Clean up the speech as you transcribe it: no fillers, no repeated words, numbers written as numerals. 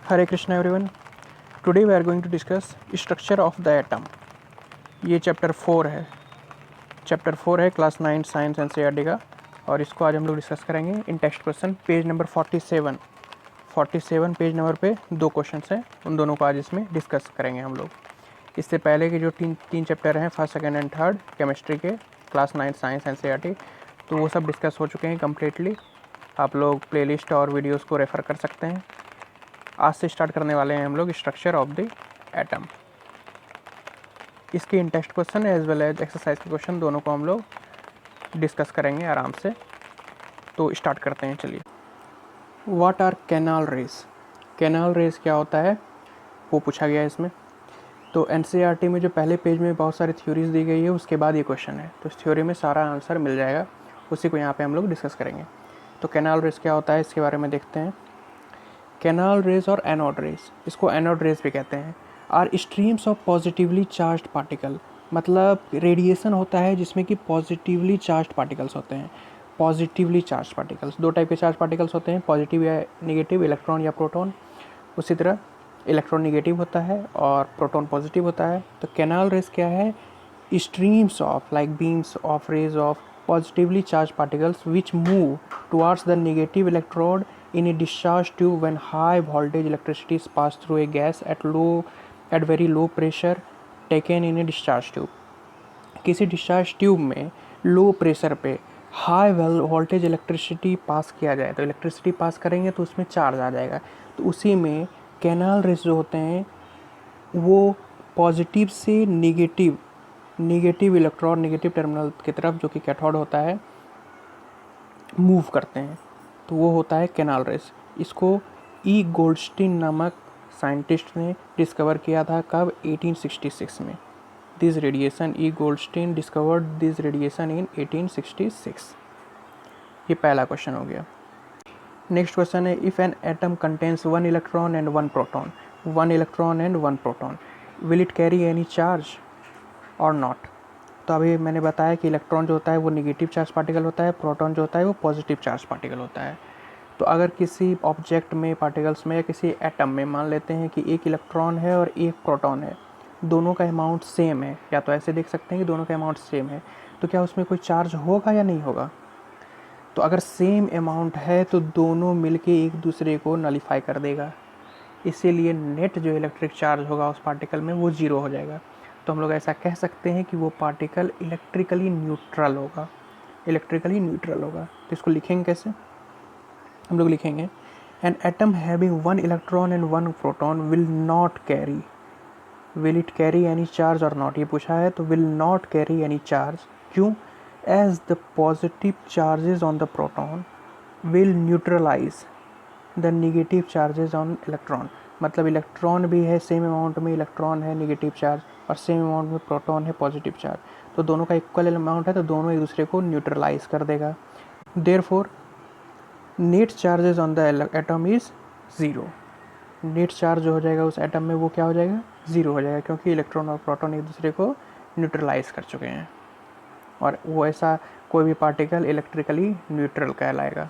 Hare Krishna everyone. Today we are going to discuss structure of the atom. ये chapter 4 है। Class 9 science NCERT का, और इसको आज हम लोग डिस्कस करेंगे in text question page number 47 page number पे 2 क्वेश्चन हैं, उन दोनों को आज इसमें डिस्कस करेंगे हम लोग। इससे पहले के जो तीन चैप्टर हैं, first second and third chemistry के, क्लास 9 साइंस एनसीईआरटी, तो वो सब डिस्कस हो चुके हैं कम्प्लीटली। आप लोग प्लेलिस्ट और वीडियोज़ को रेफ़र कर सकते हैं। आज से स्टार्ट करने वाले हैं हम लोग स्ट्रक्चर ऑफ द एटम। इसके in text question as well as exercise के क्वेश्चन दोनों को हम लोग डिस्कस करेंगे आराम से। तो स्टार्ट करते हैं, चलिए। What are canal rays? Canal rays क्या होता है वो पूछा गया है इसमें। तो एनसीईआरटी में जो पहले पेज में बहुत सारी थ्योरीज दी गई है, उसके बाद ये क्वेश्चन है, तो इस थ्योरी में सारा आंसर मिल जाएगा, उसी को यहाँ पे हम लोग डिस्कस करेंगे। तो कैनाल रेज क्या होता है इसके बारे में देखते हैं। कैनाल रेज और एनोड रेज, इसको एनोड रेज भी कहते हैं, are streams of positively charged particle. मतलब रेडिएशन होता है जिसमें कि पॉजिटिवली चार्ज्ड पार्टिकल्स होते हैं। पॉजिटिवली चार्ज पार्टिकल्स, दो टाइप के चार्ज पार्टिकल्स होते हैं, पॉजिटिव या नेगेटिव, इलेक्ट्रॉन या प्रोटॉन। उसी तरह इलेक्ट्रॉन नेगेटिव होता है और प्रोटॉन पॉजिटिव होता है। तो कैनाल रेज क्या है? Streams of like beams of rays of positively charged particles which move towards the negative electrode in a discharge tube when high voltage electricity is passed through a gas at very low pressure taken in a discharge tube। किसी discharge tube में low pressure पे high voltage electricity pass किया जाए, तो electricity pass करेंगे तो उसमें charge आ जाएगा। तो उसी में कैनाल रेज जो होते हैं वो पॉजिटिव से नेगेटिव इलेक्ट्रॉन, नेगेटिव टर्मिनल की तरफ, जो कि कैथोड होता है, मूव करते हैं। तो वो होता है कैनाल रेज। इसको ई गोल्डस्टीन नामक साइंटिस्ट ने डिस्कवर किया था। कब? 1866 में। This radiation, E Goldstein discovered this radiation in 1866। ये पहला क्वेश्चन हो गया। नेक्स्ट क्वेश्चन है, if an atom contains 1 electron and 1 proton, 1 electron and 1 proton, will it carry any charge or not? तो अभी मैंने बताया कि इलेक्ट्रॉन जो होता है वो नेगेटिव चार्ज पार्टिकल होता है, प्रोटॉन जो होता है वो पॉजिटिव चार्ज पार्टिकल होता है। तो अगर किसी ऑब्जेक्ट में, पार्टिकल्स में या किसी एटम में मान लेते हैं कि एक इलेक्ट्रॉन है और एक प्रोटॉन है, दोनों का अमाउंट सेम है, या तो ऐसे देख सकते हैं कि दोनों का अमाउंट सेम है, तो क्या उसमें कोई चार्ज होगा या नहीं होगा? तो अगर सेम अमाउंट है तो दोनों मिलके एक दूसरे को नलीफाई कर देगा, इसीलिए नेट जो इलेक्ट्रिक चार्ज होगा उस पार्टिकल में वो जीरो हो जाएगा। तो हम लोग ऐसा कह सकते हैं कि वो पार्टिकल इलेक्ट्रिकली न्यूट्रल होगा। तो इसको लिखेंगे कैसे? हम लोग लिखेंगे an atom having 1 electron and 1 proton will it carry any charge or not? ये पूछा है, तो will not carry any charge. क्यों? As the positive charges on the proton will neutralize the negative charges on electron. मतलब electron भी है, same amount में electron है नेगेटिव चार्ज, और सेम अमाउंट में प्रोटॉन है पॉजिटिव चार्ज, तो दोनों का इक्वल अमाउंट है, तो दोनों एक दूसरे को न्यूट्रलाइज कर देगा। Therefore net charges on the atom is zero. Net charge जो हो जाएगा उस एटम में वो क्या हो जाएगा? ज़ीरो हो जाएगा, क्योंकि इलेक्ट्रॉन और प्रोटॉन एक दूसरे को न्यूट्रलाइज कर चुके हैं, और वो ऐसा कोई भी पार्टिकल इलेक्ट्रिकली न्यूट्रल कहलाएगा।